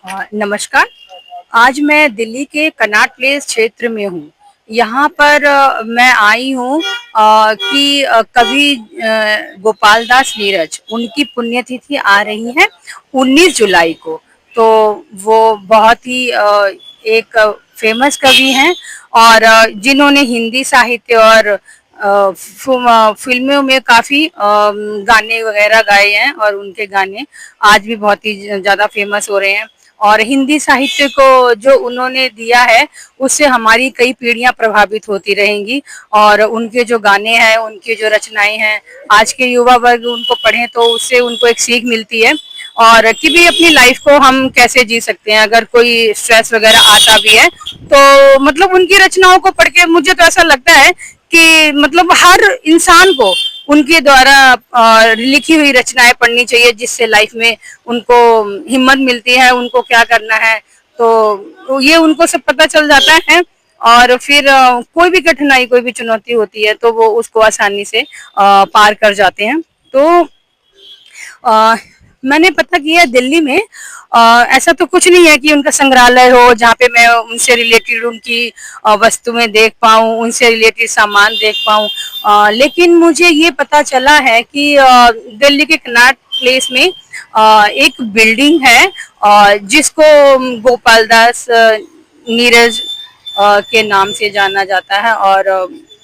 नमस्कार। आज मैं दिल्ली के कनॉट प्लेस क्षेत्र में हूँ। यहाँ पर मैं आई हूँ कि कवि गोपाल दास नीरज उनकी पुण्यतिथि आ रही है 19 जुलाई को। तो वो बहुत ही एक फेमस कवि हैं और जिन्होंने हिंदी साहित्य और फिल्मों में काफ़ी गाने वगैरह गाए हैं और उनके गाने आज भी बहुत ही ज़्यादा फेमस हो रहे हैं। और हिंदी साहित्य को जो उन्होंने दिया है उससे हमारी कई पीढ़ियां प्रभावित होती रहेंगी। और उनके जो गाने हैं, उनकी जो रचनाएं हैं, आज के युवा वर्ग उनको पढ़ें तो उससे उनको एक सीख मिलती है और कि भी अपनी लाइफ को हम कैसे जी सकते हैं अगर कोई स्ट्रेस वगैरह आता भी है। तो मतलब उनकी रचनाओं को पढ़ के मुझे तो ऐसा लगता है कि मतलब हर इंसान को उनके द्वारा लिखी हुई रचनाएं पढ़नी चाहिए, जिससे लाइफ में उनको हिम्मत मिलती है, उनको क्या करना है। तो ये उनको सब पता चल जाता है और फिर कोई भी कठिनाई, कोई भी चुनौती होती है तो वो उसको आसानी से पार कर जाते हैं। तो अ, मैंने पता किया दिल्ली में ऐसा तो कुछ नहीं है कि उनका संग्रहालय हो जहाँ पे मैं उनसे रिलेटेड उनकी वस्तुएं देख पाऊँ, उनसे रिलेटेड सामान देख पाऊँ। लेकिन मुझे ये पता चला है कि दिल्ली के कनॉट प्लेस में एक बिल्डिंग है जिसको गोपाल दास नीरज के नाम से जाना जाता है और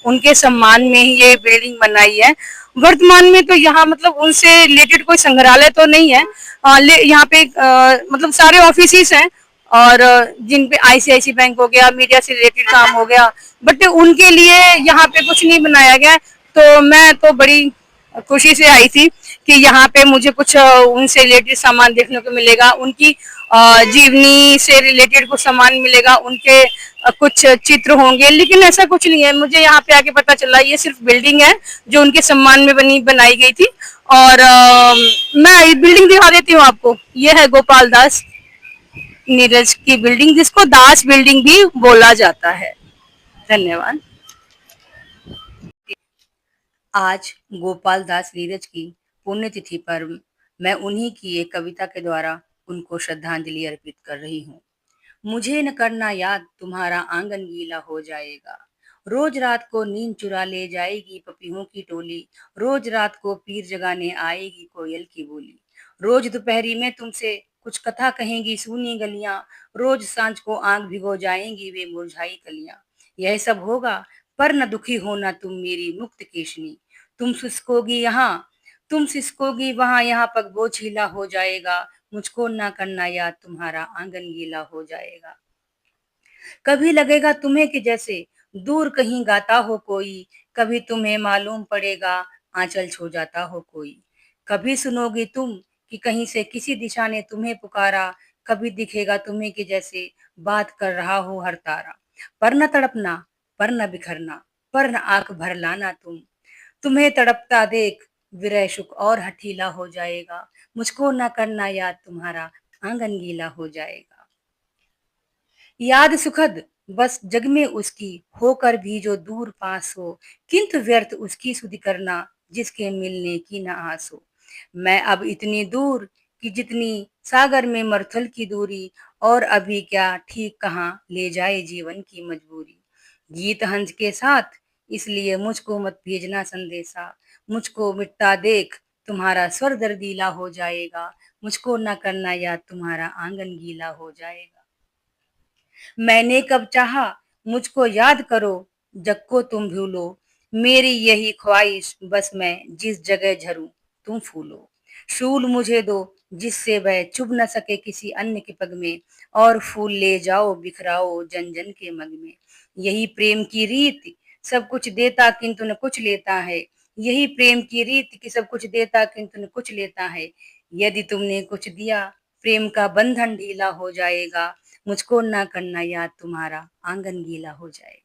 उनके सम्मान में ही ये बिल्डिंग बनाई है। वर्तमान में तो यहाँ मतलब उनसे रिलेटेड कोई संग्रहालय तो नहीं है। यहाँ पे मतलब सारे ऑफिसेस हैं और जिन पे आईसीआईसी बैंक हो गया, मीडिया से रिलेटेड काम हो गया, बट उनके लिए यहाँ पे कुछ नहीं बनाया गया। तो मैं तो बड़ी खुशी से आई थी कि यहाँ पे मुझे कुछ उनसे रिलेटेड सामान देखने को मिलेगा, उनकी जीवनी से रिलेटेड कुछ सामान मिलेगा, उनके कुछ चित्र होंगे। लेकिन ऐसा कुछ नहीं है, मुझे यहाँ पे आके पता चला ये सिर्फ बिल्डिंग है जो उनके सम्मान में बनाई गई थी। और मैं बिल्डिंग दिखा देती हूँ आपको। ये है गोपाल दास नीरज की बिल्डिंग, जिसको दास बिल्डिंग भी बोला जाता है। धन्यवाद। आज गोपाल दास नीरज की पुण्यतिथि पर मैं उन्हीं की एक कविता के द्वारा उनको श्रद्धांजलि अर्पित कर रही हूँ। मुझे न करना याद तुम्हारा आंगन गीला हो जाएगा। रोज रात को नींद चुरा ले जाएगी पपीहों की टोली। रोज रात को पीर जगाने आएगी कोयल की बोली। रोज दोपहरी में तुमसे कुछ कथा कहेंगी सूनी गलियां। रोज सांझ को आंख भिगो जाएंगी वे मुरझाई कलियां। यह सब होगा पर न दुखी होना तुम मेरी मुक्त केशनी। तुम सिसकोगी यहाँ, तुम सिसकोगी वहां, यहाँ पग बोझिला हो जाएगा। मुझको ना करना याद तुम्हारा आंगन गीला हो जाएगा। कभी लगेगा तुम्हें कि जैसे दूर कहीं गाता हो कोई। कभी तुम्हें मालूम पड़ेगा आंचल छू जाता हो कोई। कभी सुनोगी तुम कि कहीं से किसी दिशा ने तुम्हें पुकारा। कभी दिखेगा तुम्हें कि जैसे बात कर रहा हो हर तारा। पर न तड़पना, पर न बिखरना, पर न आंख भर लाना तुम। तुम्हें तड़पता देख विरह सुख और हठीला हो जाएगा। मुझको न करना याद तुम्हारा आंगन गीला हो जाएगा। याद सुखद बस जग में उसकी होकर भी जो दूर पास हो। किंतु व्यर्थ उसकी सुधि करना जिसके मिलने की न आस हो। मैं अब इतनी दूर कि जितनी सागर में मरुथल की दूरी। और अभी क्या ठीक कहाँ ले जाए जीवन की मजबूरी। गीत हंस के साथ इसलिए मुझको मत भेजना संदेशा। मुझको मिटता देख तुम्हारा स्वर दर्दीला हो जाएगा। मुझको न करना याद तुम्हारा आंगन गीला हो जाएगा। मैंने कब चाहा मुझको याद करो, जग को तुम भूलो। मेरी यही ख्वाहिश बस मैं जिस जगह झरूं तुम फूलो। शूल मुझे दो जिससे वह चुभ न सके किसी अन्य के पग में। और फूल ले जाओ बिखराओ जन जन के मग में। यही प्रेम की रीत सब कुछ देता किंतु न कुछ लेता है। यही प्रेम की रीत कि सब कुछ देता किंतु न कुछ लेता है। यदि तुमने कुछ दिया प्रेम का बंधन ढीला हो जाएगा। मुझको ना करना याद तुम्हारा आंगन गीला हो जाएगा।